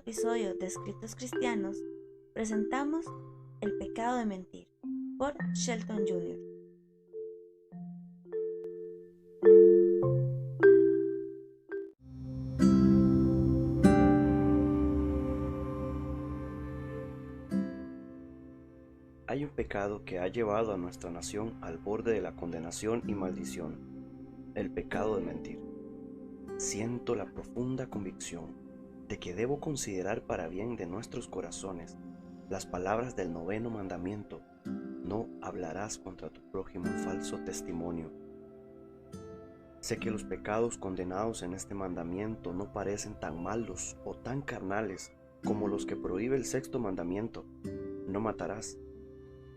episodio de Escritos Cristianos, presentamos El pecado de mentir por Shelton Jr. Hay un pecado que ha llevado a nuestra nación al borde de la condenación y maldición: el pecado de mentir. Siento la profunda convicción de que debo considerar para bien de nuestros corazones las palabras del 9º mandamiento: no hablarás contra tu prójimo falso testimonio. Sé que los pecados condenados en este mandamiento no parecen tan malos o tan carnales como los que prohíbe el 6º mandamiento: no matarás,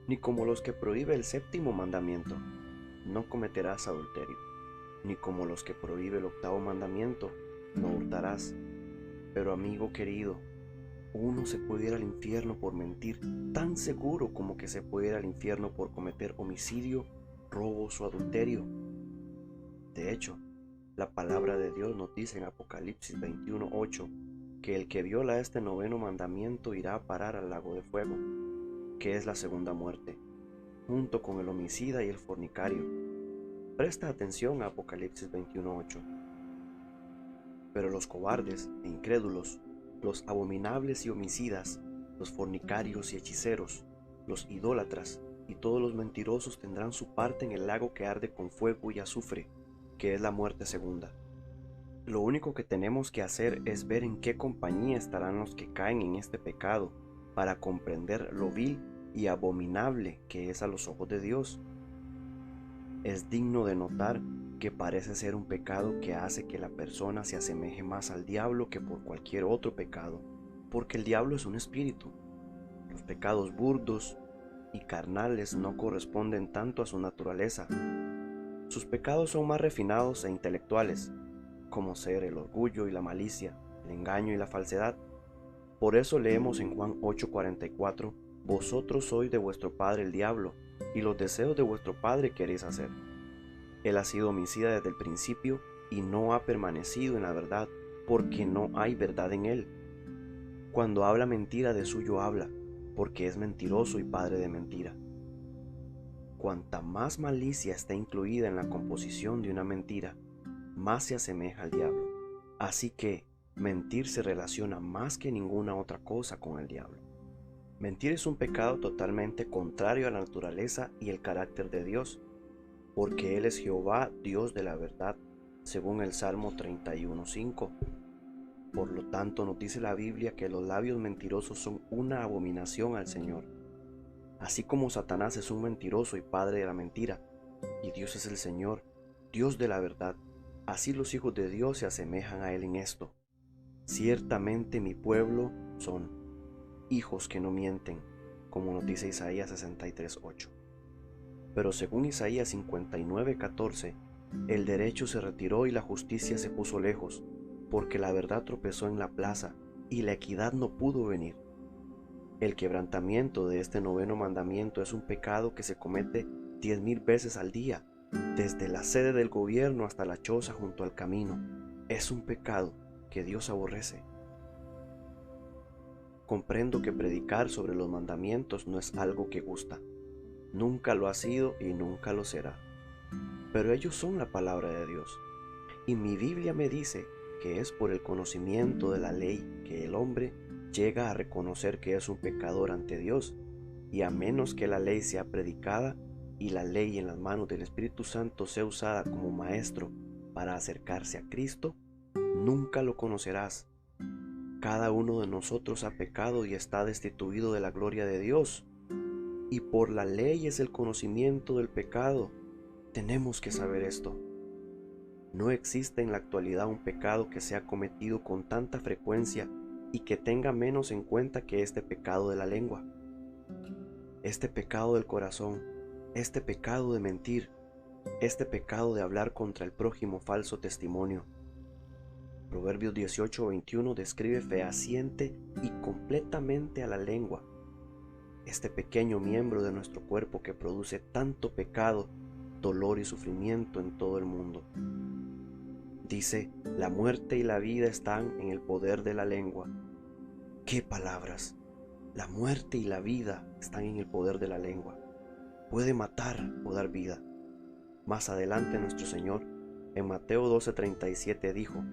ni como los que prohíbe el 7º mandamiento: no cometerás adulterio, ni como los que prohíbe el 8º mandamiento: no hurtarás. Pero amigo querido, uno se puede ir al infierno por mentir tan seguro como que se puede ir al infierno por cometer homicidio, robos o adulterio. De hecho, la palabra de Dios nos dice en Apocalipsis 21:8 que el que viola este 9º mandamiento irá a parar al lago de fuego, que es la segunda muerte, junto con el homicida y el fornicario. Presta atención a Apocalipsis 21:8. Pero los cobardes e incrédulos, los abominables y homicidas, los fornicarios y hechiceros, los idólatras y todos los mentirosos tendrán su parte en el lago que arde con fuego y azufre, que es la muerte segunda. Lo único que tenemos que hacer es ver en qué compañía estarán los que caen en este pecado para comprender lo vil y abominable que es a los ojos de Dios. Es digno de notar que parece ser un pecado que hace que la persona se asemeje más al diablo que por cualquier otro pecado, porque el diablo es un espíritu. Los pecados burdos y carnales no corresponden tanto a su naturaleza. Sus pecados son más refinados e intelectuales, como ser el orgullo y la malicia, el engaño y la falsedad. Por eso leemos en Juan 8:44: vosotros sois de vuestro padre el diablo, y los deseos de vuestro padre queréis hacer. Él ha sido homicida desde el principio y no ha permanecido en la verdad, porque no hay verdad en él. Cuando habla mentira, de suyo habla, porque es mentiroso y padre de mentira. Cuanta más malicia está incluida en la composición de una mentira, más se asemeja al diablo. Así que mentir se relaciona más que ninguna otra cosa con el diablo. Mentir es un pecado totalmente contrario a la naturaleza y el carácter de Dios, porque Él es Jehová, Dios de la verdad, según el Salmo 31:5. Por lo tanto, nos dice la Biblia que los labios mentirosos son una abominación al Señor. Así como Satanás es un mentiroso y padre de la mentira, y Dios es el Señor, Dios de la verdad, así los hijos de Dios se asemejan a Él en esto. Ciertamente mi pueblo son hijos que no mienten, como nos dice Isaías 63:8. Pero según Isaías 59:14, el derecho se retiró y la justicia se puso lejos, porque la verdad tropezó en la plaza y la equidad no pudo venir. El quebrantamiento de este 9º mandamiento es un pecado que se comete 10,000 veces al día, desde la sede del gobierno hasta la choza junto al camino. Es un pecado que Dios aborrece. Comprendo que predicar sobre los mandamientos no es algo que gusta. Nunca lo ha sido y nunca lo será. Pero ellos son la palabra de Dios. Y mi Biblia me dice que es por el conocimiento de la ley que el hombre llega a reconocer que es un pecador ante Dios, y a menos que la ley sea predicada y la ley en las manos del Espíritu Santo sea usada como maestro para acercarse a Cristo, nunca lo conocerás. Cada uno de nosotros ha pecado y está destituido de la gloria de Dios, y por la ley es el conocimiento del pecado. Tenemos que saber esto. No existe en la actualidad un pecado que sea cometido con tanta frecuencia y que tenga menos en cuenta que este pecado de la lengua, este pecado del corazón, este pecado de mentir, este pecado de hablar contra el prójimo falso testimonio. Proverbios 18:21 describe fehaciente y completamente a la lengua, este pequeño miembro de nuestro cuerpo que produce tanto pecado, dolor y sufrimiento en todo el mundo. Dice: la muerte y la vida están en el poder de la lengua. ¡Qué palabras! La muerte y la vida están en el poder de la lengua. Puede matar o dar vida. Más adelante nuestro Señor, en Mateo 12:37 dijo: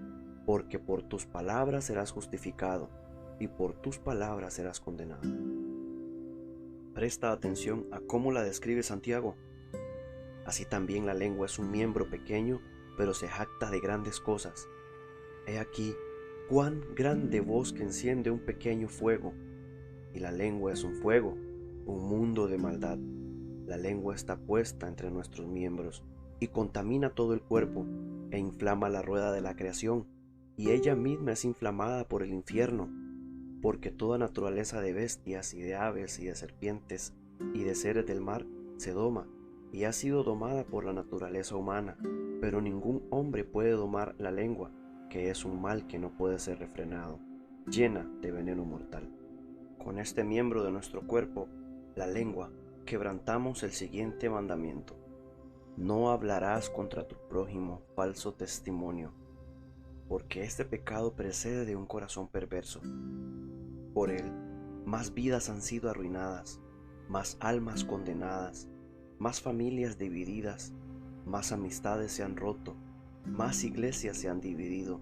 porque por tus palabras serás justificado, y por tus palabras serás condenado. Presta atención a cómo la describe Santiago. Así también la lengua es un miembro pequeño, pero se jacta de grandes cosas. He aquí cuán grande bosque enciende un pequeño fuego, y la lengua es un fuego, un mundo de maldad. La lengua está puesta entre nuestros miembros, y contamina todo el cuerpo, e inflama la rueda de la creación, y ella misma es inflamada por el infierno, porque toda naturaleza de bestias y de aves y de serpientes y de seres del mar se doma, y ha sido domada por la naturaleza humana, pero ningún hombre puede domar la lengua, que es un mal que no puede ser refrenado, llena de veneno mortal. Con este miembro de nuestro cuerpo, la lengua, quebrantamos el siguiente mandamiento: no hablarás contra tu prójimo falso testimonio, porque este pecado precede de un corazón perverso. Por él, más vidas han sido arruinadas, más almas condenadas, más familias divididas, más amistades se han roto, más iglesias se han dividido,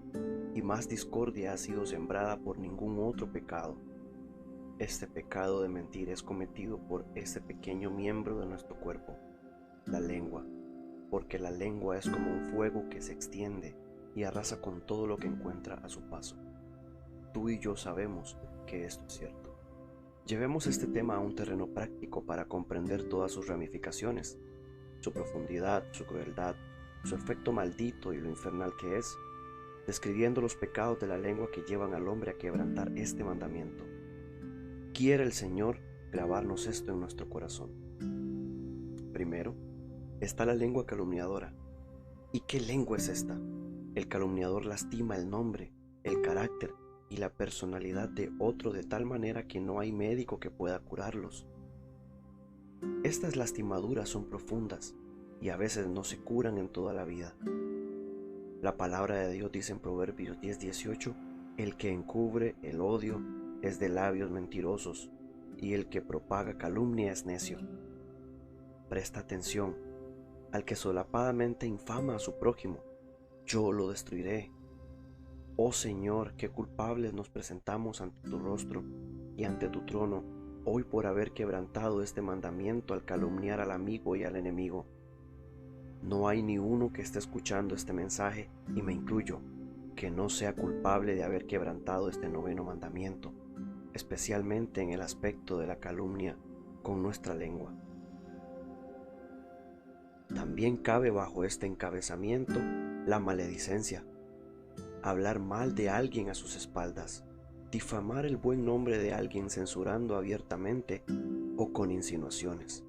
y más discordia ha sido sembrada por ningún otro pecado. Este pecado de mentir es cometido por este pequeño miembro de nuestro cuerpo, la lengua, porque la lengua es como un fuego que se extiende y arrasa con todo lo que encuentra a su paso. Tú y yo sabemos que esto es cierto. Llevemos este tema a un terreno práctico para comprender todas sus ramificaciones, su profundidad, su crueldad, su efecto maldito y lo infernal que es, describiendo los pecados de la lengua que llevan al hombre a quebrantar este mandamiento. Quiere el Señor grabarnos esto en nuestro corazón. Primero, está la lengua calumniadora. ¿Y qué lengua es esta? El calumniador lastima el nombre, el carácter y la personalidad de otro de tal manera que no hay médico que pueda curarlos. Estas lastimaduras son profundas y a veces no se curan en toda la vida. La palabra de Dios dice en Proverbios 10:18: el que encubre el odio es de labios mentirosos, y el que propaga calumnia es necio. Presta atención: al que solapadamente infama a su prójimo, yo lo destruiré. Oh Señor, qué culpables nos presentamos ante tu rostro y ante tu trono hoy por haber quebrantado este mandamiento al calumniar al amigo y al enemigo. No hay ni uno que esté escuchando este mensaje, y me incluyo, que no sea culpable de haber quebrantado este noveno mandamiento, especialmente en el aspecto de la calumnia con nuestra lengua. También cabe bajo este encabezamiento la maledicencia, hablar mal de alguien a sus espaldas, difamar el buen nombre de alguien censurando abiertamente o con insinuaciones.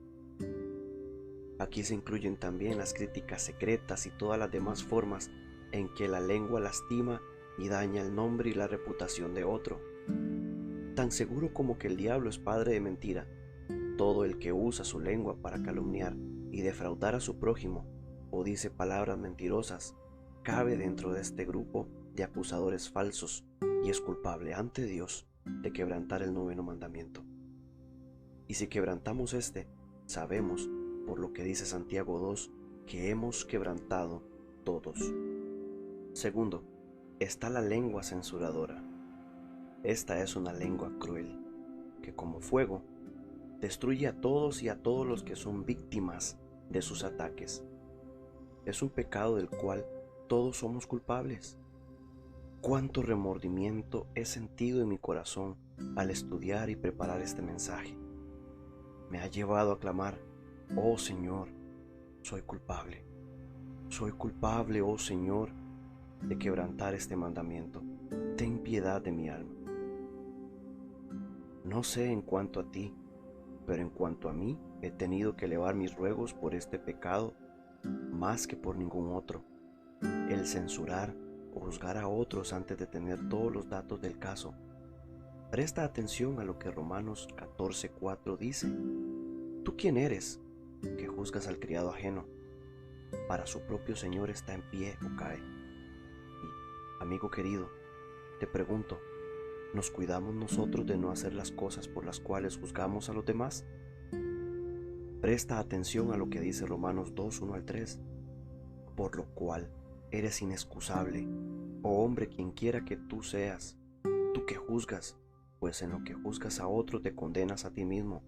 Aquí se incluyen también las críticas secretas y todas las demás formas en que la lengua lastima y daña el nombre y la reputación de otro. Tan seguro como que el diablo es padre de mentira, todo el que usa su lengua para calumniar y defraudar a su prójimo o dice palabras mentirosas cabe dentro de este grupo de acusadores falsos y es culpable ante Dios de quebrantar el noveno mandamiento. Y si quebrantamos este, sabemos, por lo que dice Santiago 2, que hemos quebrantado todos. Segundo, está la lengua censuradora. Esta es una lengua cruel, que como fuego, destruye a todos y a todos los que son víctimas de sus ataques. Es un pecado del cual todos somos culpables. Cuánto remordimiento he sentido en mi corazón al estudiar y preparar este mensaje. Me ha llevado a clamar: oh Señor, soy culpable, oh Señor, de quebrantar este mandamiento. Ten piedad de mi alma. No sé en cuanto a ti, pero en cuanto a mí, he tenido que elevar mis ruegos por este pecado más que por ningún otro. El censurar o juzgar a otros antes de tener todos los datos del caso. Presta atención a lo que Romanos 14:4 dice: ¿tú quién eres que juzgas al criado ajeno? Para su propio Señor está en pie o cae. Y, amigo querido, te pregunto, ¿Nos cuidamos nosotros de no hacer las cosas por las cuales juzgamos a los demás? Presta atención a lo que dice Romanos 2, 1 al 3. Por lo cual eres inexcusable, oh hombre, quien quiera que tú seas, tú que juzgas, pues en lo que juzgas a otro te condenas a ti mismo,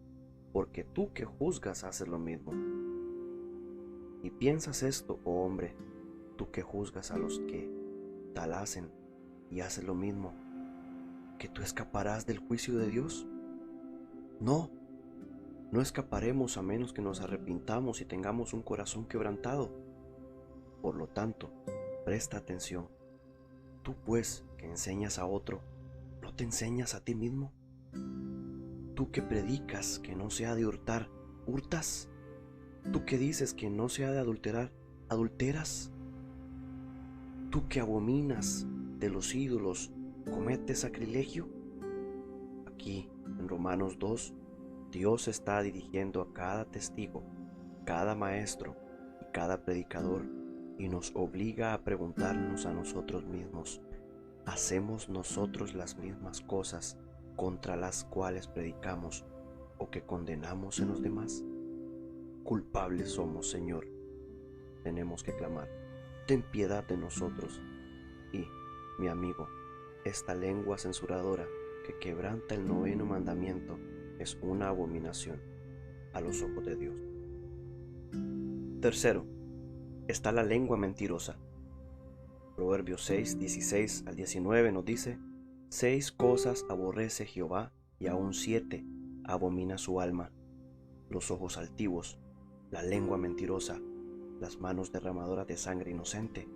porque tú que juzgas haces lo mismo. Y piensas esto, oh hombre, tú que juzgas a los que tal hacen y haces lo mismo, ¿que tú escaparás del juicio de Dios? No, no escaparemos a menos que nos arrepintamos y tengamos un corazón quebrantado. Por lo tanto, presta atención. Tú pues, que enseñas a otro, ¿no te enseñas a ti mismo? Tú que predicas que no se ha de hurtar, ¿hurtas? Tú que dices que no se ha de adulterar, ¿adulteras? Tú que abominas de los ídolos, ¿cometes sacrilegio? Aquí, en Romanos 2, Dios está dirigiendo a cada testigo, cada maestro y cada predicador, y nos obliga a preguntarnos a nosotros mismos, ¿hacemos nosotros las mismas cosas contra las cuales predicamos o que condenamos en los demás? Culpables somos, Señor. Tenemos que clamar, ten piedad de nosotros. Y, mi amigo, esta lengua censuradora que quebranta el 9º mandamiento es una abominación a los ojos de Dios. Tercero, está la lengua mentirosa. Proverbios 6, 16 al 19 nos dice: 6 cosas aborrece Jehová, y aún 7 abomina su alma: los ojos altivos, la lengua mentirosa, las manos derramadoras de sangre inocente,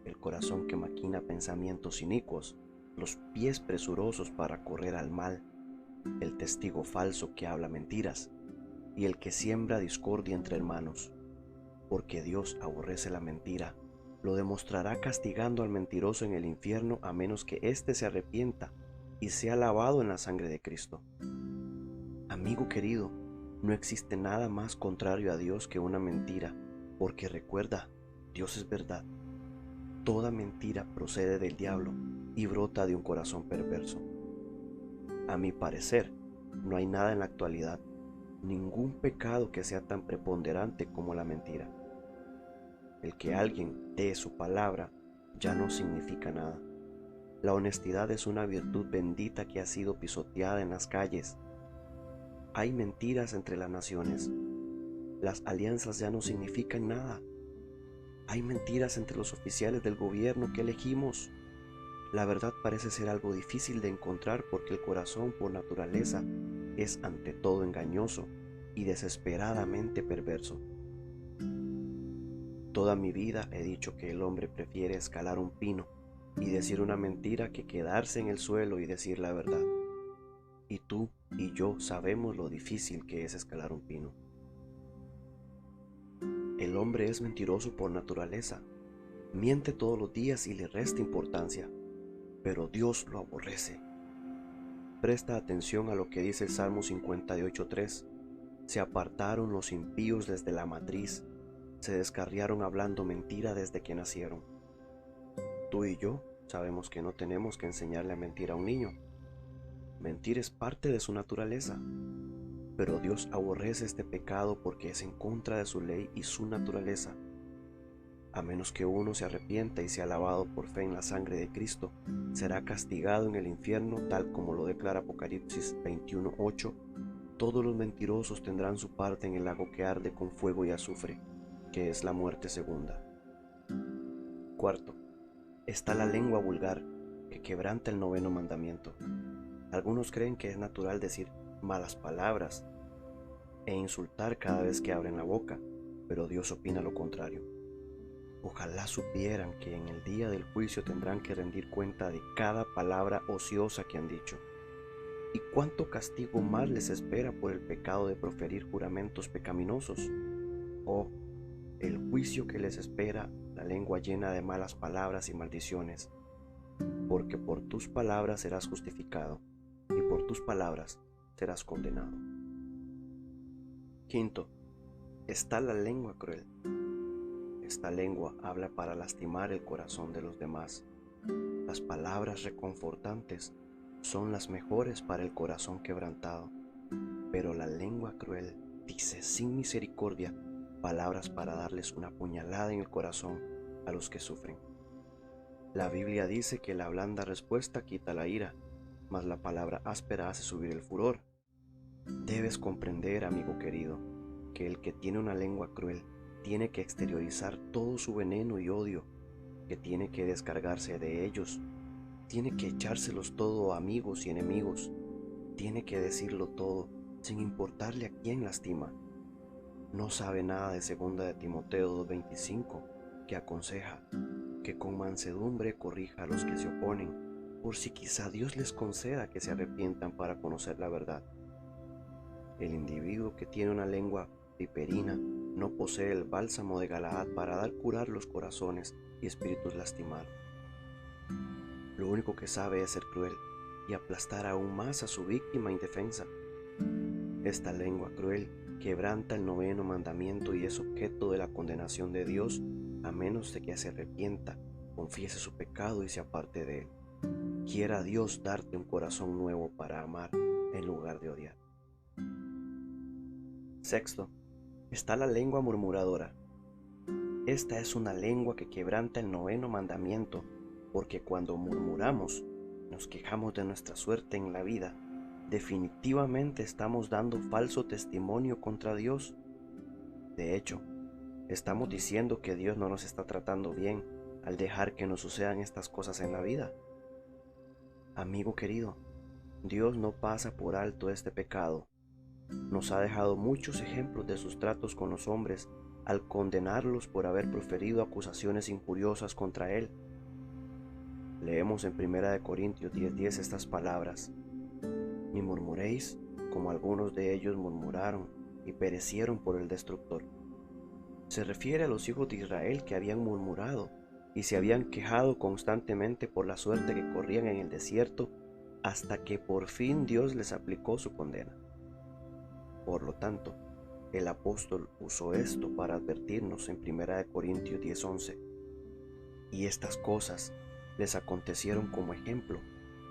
el corazón que maquina pensamientos inicuos, los pies presurosos para correr al mal, el testigo falso que habla mentiras, y el que siembra discordia entre hermanos. Porque Dios aborrece la mentira, lo demostrará castigando al mentiroso en el infierno, a menos que éste se arrepienta y sea lavado en la sangre de Cristo. Amigo querido, no existe nada más contrario a Dios que una mentira, porque recuerda, Dios es verdad. Toda mentira procede del diablo y brota de un corazón perverso. A mi parecer, no hay nada en la actualidad, ningún pecado que sea tan preponderante como la mentira. El que alguien dé su palabra ya no significa nada. La honestidad es una virtud bendita que ha sido pisoteada en las calles. Hay mentiras entre las naciones. Las alianzas ya no significan nada. Hay mentiras entre los oficiales del gobierno que elegimos. La verdad parece ser algo difícil de encontrar porque el corazón por naturaleza es ante todo engañoso y desesperadamente perverso. Toda mi vida he dicho que el hombre prefiere escalar un pino y decir una mentira que quedarse en el suelo y decir la verdad. Y tú y yo sabemos lo difícil que es escalar un pino. El hombre es mentiroso por naturaleza, miente todos los días y le resta importancia, pero Dios lo aborrece. Presta atención a lo que dice el Salmo 58:3. Se apartaron los impíos desde la matriz, se descarriaron hablando mentira desde que nacieron. Tú y yo sabemos que no tenemos que enseñarle a mentir a un niño. Mentir es parte de su naturaleza, pero Dios aborrece este pecado porque es en contra de su ley y su naturaleza. A menos que uno se arrepienta y sea lavado por fe en la sangre de Cristo, será castigado en el infierno, tal como lo declara Apocalipsis 21:8. Todos los mentirosos tendrán su parte en el lago que arde con fuego y azufre, que es la muerte segunda. Cuarto, está la lengua vulgar, que quebranta el 9º mandamiento. Algunos creen que es natural decir malas palabras e insultar cada vez que abren la boca, pero Dios opina lo contrario. Ojalá supieran que en el día del juicio tendrán que rendir cuenta de cada palabra ociosa que han dicho. ¿Y cuánto castigo más les espera por el pecado de proferir juramentos pecaminosos? Oh, el juicio que les espera, la lengua llena de malas palabras y maldiciones. Porque por tus palabras serás justificado, y por tus palabras serás condenado. Quinto, está la lengua cruel. Esta lengua habla para lastimar el corazón de los demás. Las palabras reconfortantes son las mejores para el corazón quebrantado, pero la lengua cruel dice sin misericordia palabras para darles una puñalada en el corazón a los que sufren. La Biblia dice que la blanda respuesta quita la ira, mas la palabra áspera hace subir el furor. Debes comprender, amigo querido, que el que tiene una lengua cruel tiene que exteriorizar todo su veneno y odio, que tiene que descargarse de ellos, tiene que echárselos todo a amigos y enemigos, tiene que decirlo todo sin importarle a quién lastima. No sabe nada de 2 de Timoteo 2:25, que aconseja que con mansedumbre corrija a los que se oponen, por si quizá Dios les conceda que se arrepientan para conocer la verdad. El individuo que tiene una lengua viperina no posee el bálsamo de Galaad para dar curar los corazones y espíritus lastimados. Lo único que sabe es ser cruel y aplastar aún más a su víctima indefensa. Esta lengua cruel quebranta el 9º mandamiento y es objeto de la condenación de Dios, a menos de que se arrepienta, confiese su pecado y se aparte de él. Quiera Dios darte un corazón nuevo para amar en lugar de odiar. Sexto, está la lengua murmuradora. Esta es una lengua que quebranta el 9º mandamiento, porque cuando murmuramos, nos quejamos de nuestra suerte en la vida, definitivamente estamos dando falso testimonio contra Dios. De hecho, estamos diciendo que Dios no nos está tratando bien al dejar que nos sucedan estas cosas en la vida. Amigo querido, Dios no pasa por alto este pecado. Nos ha dejado muchos ejemplos de sus tratos con los hombres al condenarlos por haber proferido acusaciones injuriosas contra Él. Leemos en 1 Corintios 10:10 estas palabras: ni murmuréis, como algunos de ellos murmuraron y perecieron por el destructor. Se refiere a los hijos de Israel que habían murmurado y se habían quejado constantemente por la suerte que corrían en el desierto, hasta que por fin Dios les aplicó su condena. Por lo tanto, el apóstol usó esto para advertirnos en 1 Corintios 10:11. Y estas cosas les acontecieron como ejemplo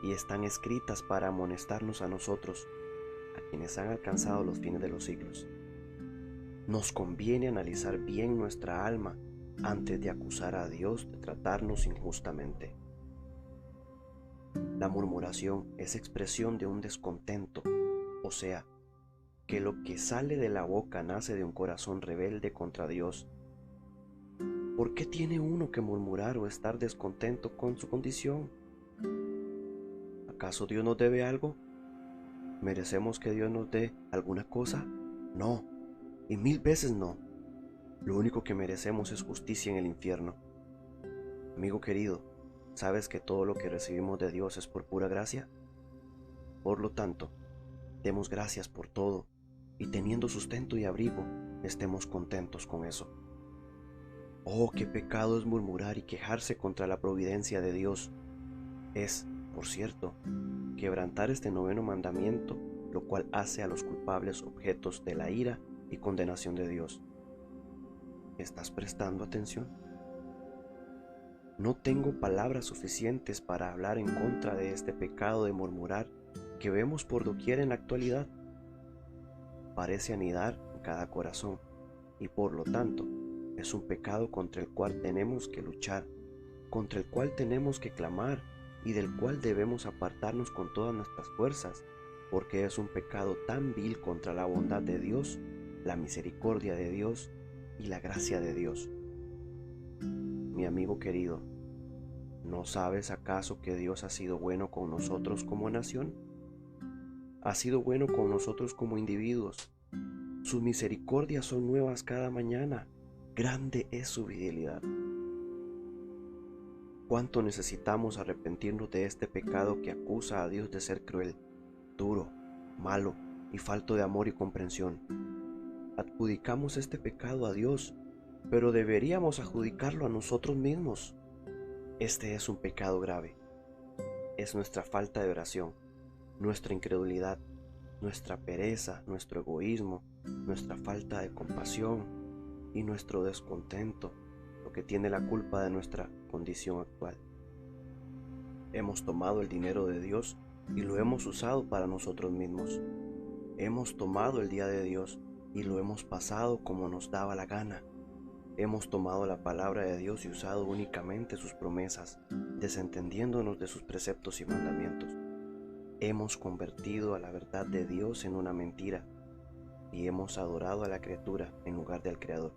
y están escritas para amonestarnos a nosotros, a quienes han alcanzado los fines de los siglos. Nos conviene analizar bien nuestra alma antes de acusar a Dios de tratarnos injustamente. La murmuración es expresión de un descontento, o sea, que lo que sale de la boca nace de un corazón rebelde contra Dios. ¿Por qué tiene uno que murmurar o estar descontento con su condición? ¿Acaso Dios nos debe algo? ¿Merecemos que Dios nos dé alguna cosa? No, y 1000 veces no. Lo único que merecemos es justicia en el infierno. Amigo querido, ¿sabes que todo lo que recibimos de Dios es por pura gracia? Por lo tanto, demos gracias por todo, y teniendo sustento y abrigo, estemos contentos con eso. Oh, qué pecado es murmurar y quejarse contra la providencia de Dios. Es, por cierto, quebrantar este 9º mandamiento, lo cual hace a los culpables objetos de la ira y condenación de Dios. ¿Estás prestando atención? No tengo palabras suficientes para hablar en contra de este pecado de murmurar que vemos por doquier en la actualidad. Parece anidar en cada corazón y por lo tanto es un pecado contra el cual tenemos que luchar, contra el cual tenemos que clamar y del cual debemos apartarnos con todas nuestras fuerzas, porque es un pecado tan vil contra la bondad de Dios, la misericordia de Dios y la gracia de Dios. Mi amigo querido, ¿no sabes acaso que Dios ha sido bueno con nosotros como nación? Ha sido bueno con nosotros como individuos. Sus misericordias son nuevas cada mañana. Grande es su fidelidad. ¿Cuánto necesitamos arrepentirnos de este pecado que acusa a Dios de ser cruel, duro, malo y falto de amor y comprensión? Adjudicamos este pecado a Dios, pero deberíamos adjudicarlo a nosotros mismos. Este es un pecado grave. Es nuestra falta de oración, nuestra incredulidad, nuestra pereza, nuestro egoísmo, nuestra falta de compasión y nuestro descontento lo que tiene la culpa de nuestra condición actual. Hemos tomado el dinero de Dios y lo hemos usado para nosotros mismos. Hemos tomado el día de Dios y lo hemos pasado como nos daba la gana. Hemos tomado la palabra de Dios y usado únicamente sus promesas, desentendiéndonos de sus preceptos y mandamientos. Hemos convertido a la verdad de Dios en una mentira y hemos adorado a la criatura en lugar del Creador.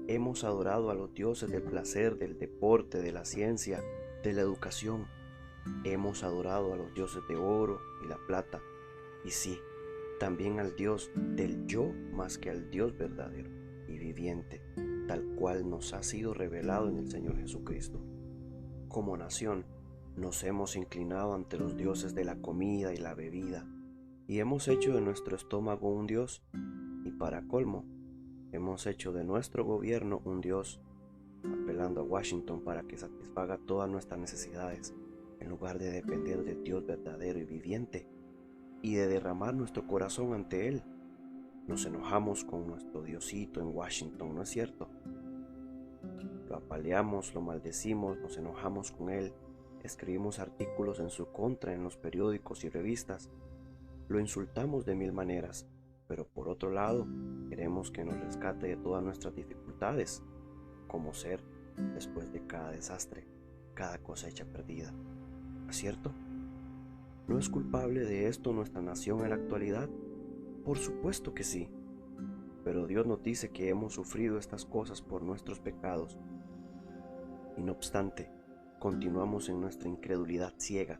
Hemos adorado a los dioses del placer, del deporte, de la ciencia, de la educación. Hemos adorado a los dioses de oro y la plata, y sí, también al Dios del yo más que al Dios verdadero y viviente, tal cual nos ha sido revelado en el Señor Jesucristo. Como nación, nos hemos inclinado ante los dioses de la comida y la bebida, y hemos hecho de nuestro estómago un Dios, y para colmo, hemos hecho de nuestro gobierno un Dios, apelando a Washington para que satisfaga todas nuestras necesidades, en lugar de depender del Dios verdadero y viviente, y de derramar nuestro corazón ante Él. Nos enojamos con nuestro Diosito en Washington, ¿no es cierto? Lo apaleamos, lo maldecimos, nos enojamos con Él, escribimos artículos en su contra en los periódicos y revistas, lo insultamos de mil maneras, pero por otro lado, queremos que nos rescate de todas nuestras dificultades, como ser después de cada desastre, cada cosecha perdida. ¿No es cierto? ¿No es culpable de esto nuestra nación en la actualidad? Por supuesto que sí. Pero Dios nos dice que hemos sufrido estas cosas por nuestros pecados. Y no obstante, continuamos en nuestra incredulidad ciega,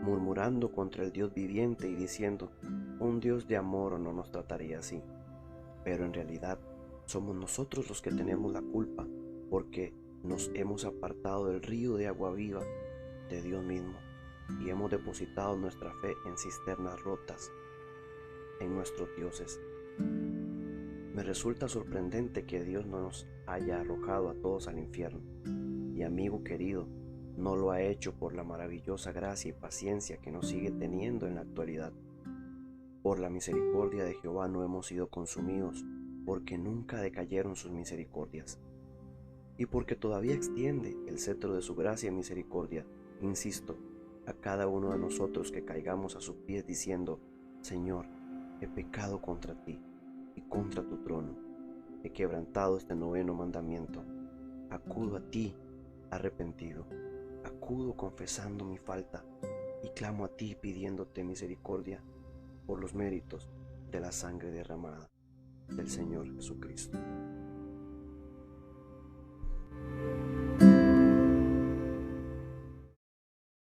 murmurando contra el Dios viviente y diciendo, un Dios de amor no nos trataría así. Pero en realidad, somos nosotros los que tenemos la culpa, porque nos hemos apartado del río de agua viva de Dios mismo y hemos depositado nuestra fe en cisternas rotas, en nuestros dioses. Me resulta sorprendente que Dios no nos haya arrojado a todos al infierno, y amigo querido, no lo ha hecho por la maravillosa gracia y paciencia que nos sigue teniendo en la actualidad. Por la misericordia de Jehová no hemos sido consumidos, porque nunca decayeron sus misericordias. Y porque todavía extiende el cetro de su gracia y misericordia, insisto, a cada uno de nosotros que caigamos a sus pies diciendo, Señor, he pecado contra ti y contra tu trono, he quebrantado este noveno mandamiento, acudo a ti arrepentido, acudo confesando mi falta y clamo a ti pidiéndote misericordia por los méritos de la sangre derramada del Señor Jesucristo.